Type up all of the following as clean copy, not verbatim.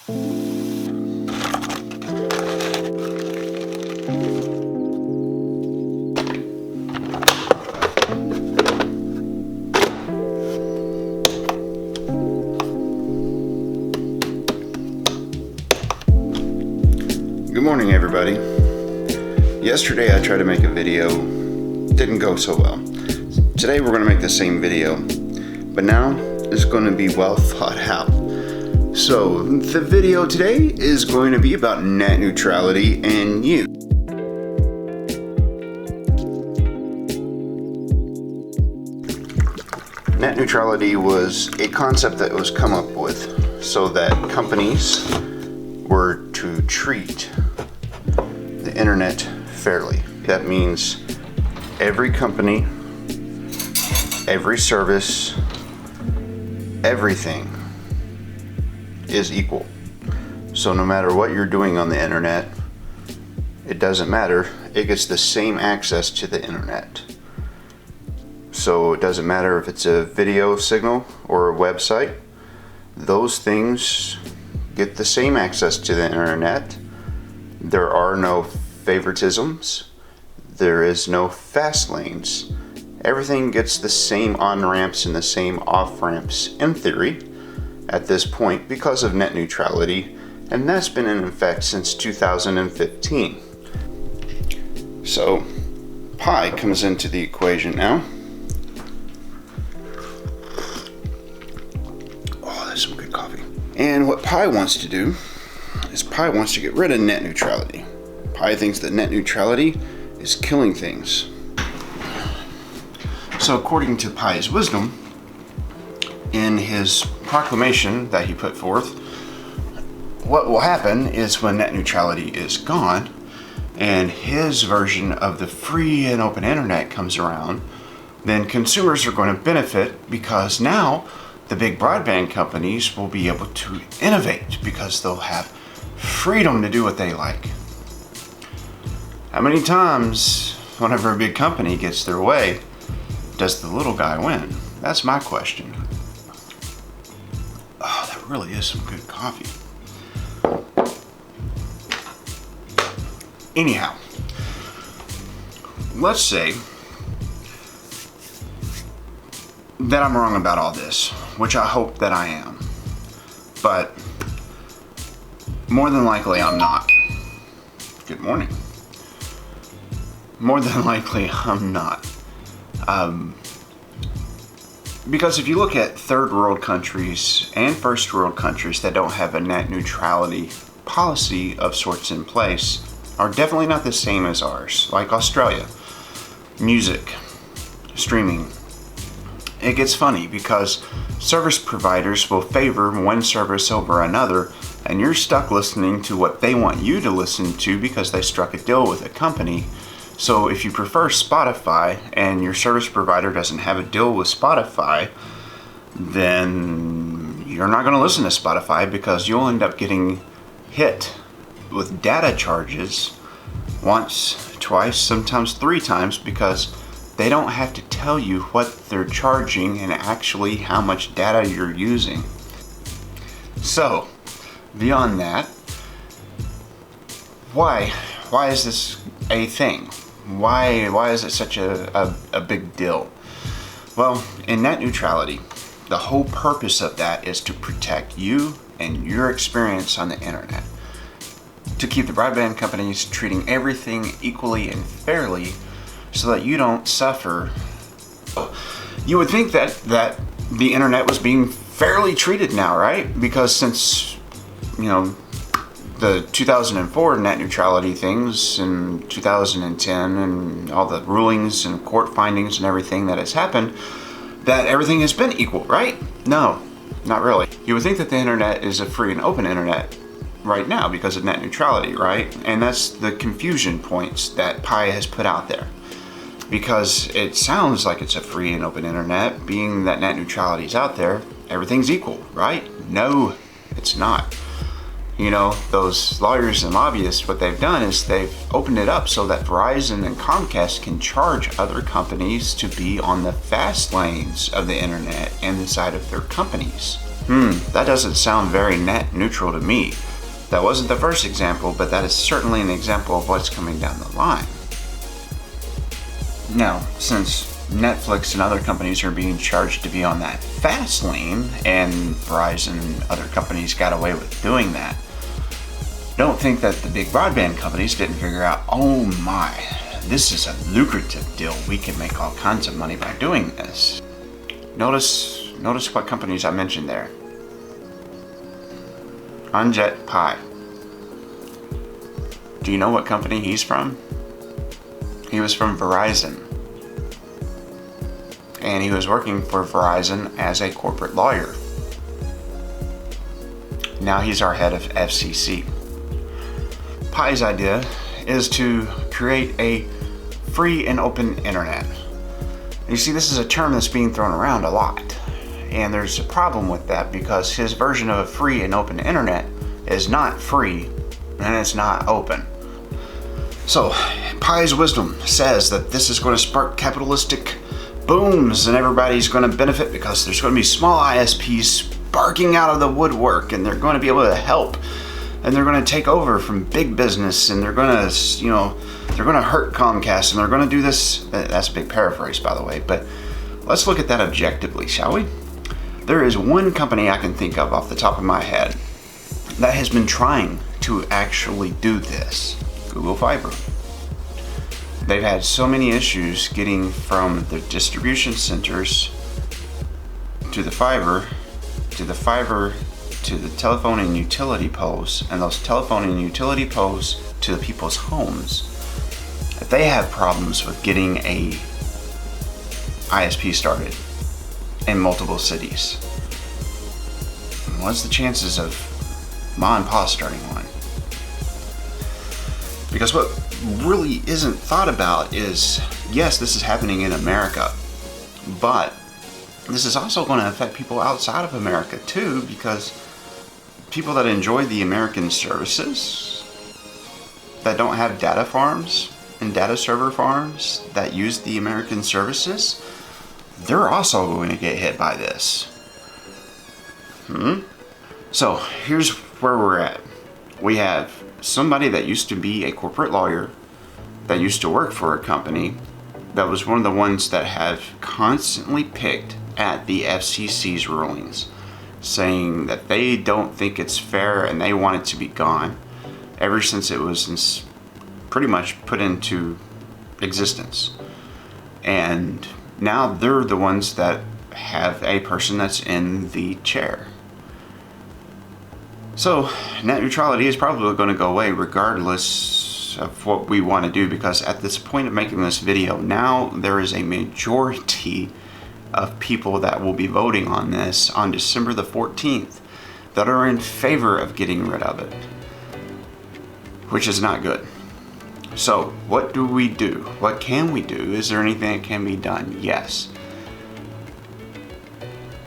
Good morning, everybody. Yesterday I tried to make a video, didn't go so well. Today we're going to make the same video, but now it's going to be well thought out. So the video today is going to be about net neutrality and you. Net neutrality was a concept that was come up with so that companies were to treat the internet fairly. That means every company, every service, everything is equal. So no matter what you're doing on the internet, it doesn't matter, it gets the same access to the internet. So it doesn't matter if it's a video signal or a website, those things get the same access to the internet. There are no favoritisms. There is no fast lanes. Everything gets the same on-ramps and the same off-ramps in theory at this point because of net neutrality, and that's been in effect since 2015. So pi comes into the equation now. Oh, that's some good coffee. And what pi wants to do is pi wants to get rid of net neutrality. Pi thinks that net neutrality is killing things. So according to Pi's wisdom, in his proclamation that he put forth, what will happen is when net neutrality is gone and his version of the free and open internet comes around, then consumers are going to benefit because now the big broadband companies will be able to innovate because they'll have freedom to do what they like. How many times, whenever a big company gets their way, does the little guy win? That's my question. Oh, that really is some good coffee. Anyhow, let's say that I'm wrong about all this, which I hope that I am. But more than likely I'm not. Good morning. More than likely I'm not. Because if you look at third world countries and first world countries that don't have a net neutrality policy of sorts in place, are definitely not the same as ours. Like Australia, music, streaming. It gets funny because service providers will favor one service over another, and you're stuck listening to what they want you to listen to because they struck a deal with a company. So if you prefer Spotify and your service provider doesn't have a deal with Spotify, then you're not going to listen to Spotify because you'll end up getting hit with data charges once, twice, sometimes 3 times because they don't have to tell you what they're charging and actually how much data you're using. So, beyond that, why is this a thing? Why is it such a big deal? Well, in net neutrality, the whole purpose of that is to protect you and your experience on the internet. To keep the broadband companies treating everything equally and fairly so that you don't suffer. You would think that the internet was being fairly treated now, right? Because since, the 2004 net neutrality things and 2010 and all the rulings and court findings and everything that has happened, that everything has been equal, right? No, not really. You would think that the internet is a free and open internet right now because of net neutrality, right? And that's the confusion points that Pi has put out there. Because it sounds like it's a free and open internet, being that net neutrality is out there, everything's equal, right? No, it's not. Those lawyers and lobbyists, what they've done is they've opened it up so that Verizon and Comcast can charge other companies to be on the fast lanes of the internet and inside of their companies. That doesn't sound very net neutral to me. That wasn't the first example, but that is certainly an example of what's coming down the line. Now, since Netflix and other companies are being charged to be on that fast lane, and Verizon and other companies got away with doing that, don't think that the big broadband companies didn't figure out, oh my, this is a lucrative deal. We can make all kinds of money by doing this. Notice what companies I mentioned there. Unjet Pi. Do you know what company he's from? He was from Verizon. And he was working for Verizon as a corporate lawyer. Now he's our head of FCC. Pi's idea is to create a free and open internet. You see, this is a term that's being thrown around a lot. And there's a problem with that because his version of a free and open internet is not free and it's not open. So, Pi's wisdom says that this is going to spark capitalistic booms and everybody's going to benefit because there's going to be small ISPs sparking out of the woodwork and they're going to be able to help and they're going to take over from big business and they're going to, they're going to hurt Comcast and they're going to do this. That's a big paraphrase, by the way, but let's look at that objectively, shall we? There is one company I can think of off the top of my head that has been trying to actually do this. Google Fiber. They've had so many issues getting from the distribution centers to the fiber, to the telephone and utility poles, and those telephone and utility poles to the people's homes. That they have problems with getting a ISP started in multiple cities. What's the chances of Ma and Pa starting one? Because what really isn't thought about is, yes, this is happening in America, but this is also going to affect people outside of America too, because people that enjoy the American services, that don't have data farms and data server farms that use the American services, they're also going to get hit by this. So here's where we're at. We have somebody that used to be a corporate lawyer, that used to work for a company, that was one of the ones that have constantly picked at the FCC's rulings, saying that they don't think it's fair and they want it to be gone ever since it was pretty much put into existence. And now they're the ones that have a person that's in the chair. So net neutrality is probably going to go away regardless of what we want to do, because at this point of making this video, now there is a majority of people that will be voting on this on December the 14th that are in favor of getting rid of it, which is not good. So what do we do? What can we do? Is there anything that can be done? Yes.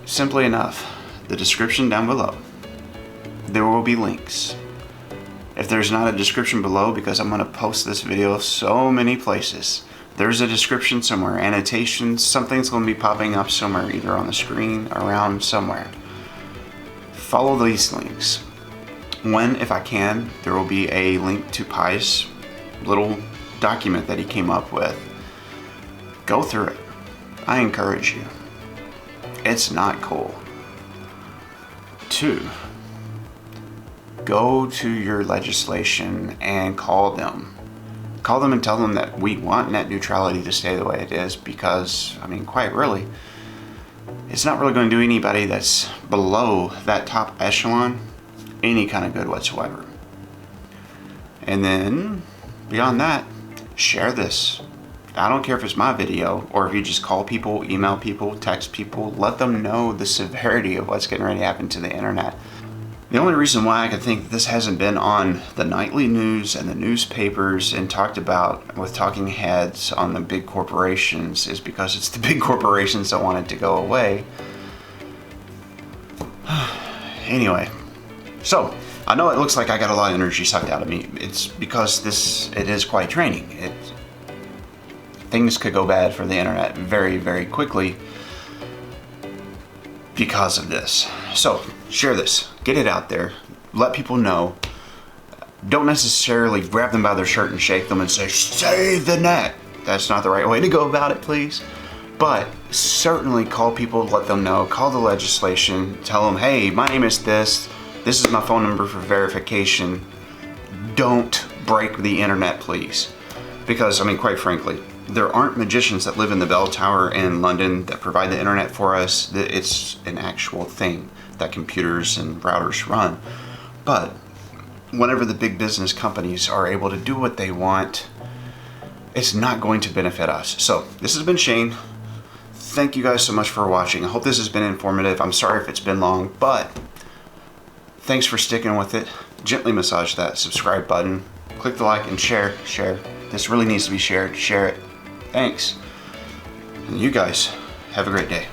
Simply enough, the description down below, there will be links. If there's not a description below, because I'm going to post this video so many places, there's a description somewhere, annotations, something's going to be popping up somewhere, either on the screen, around somewhere. Follow these links. When, if I can, there will be a link to Pi's little document that he came up with. Go through it. I encourage you. It's not cool. 2, go to your legislation and call them. Call them and tell them that we want net neutrality to stay the way it is, because, I mean, quite really, it's not really going to do anybody that's below that top echelon any kind of good whatsoever. And then, beyond that, share this. I don't care if it's my video, or if you just call people, email people, text people, let them know the severity of what's getting ready to happen to the internet. The only reason why I can think that this hasn't been on the nightly news and the newspapers and talked about with talking heads on the big corporations is because it's the big corporations that want it to go away. Anyway, so I know it looks like I got a lot of energy sucked out of me. It's because it is quite draining. Things could go bad for the internet very, very quickly because of this. So share this, get it out there, let people know. Don't necessarily grab them by their shirt and shake them and say, save the net. That's not the right way to go about it, please. But certainly call people, let them know, call the legislation, tell them, hey, my name is this is my phone number for verification. Don't break the internet, please. Because, I mean, quite frankly, there aren't magicians that live in the bell tower in London that provide the internet for us. It's an actual thing that computers and routers run. But whenever the big business companies are able to do what they want, it's not going to benefit us. So this has been Shane. Thank you guys so much for watching. I hope this has been informative. I'm sorry if it's been long, but thanks for sticking with it. Gently massage that subscribe button. Click the like and share. This really needs to be shared. Share it. Thanks. And you guys have a great day.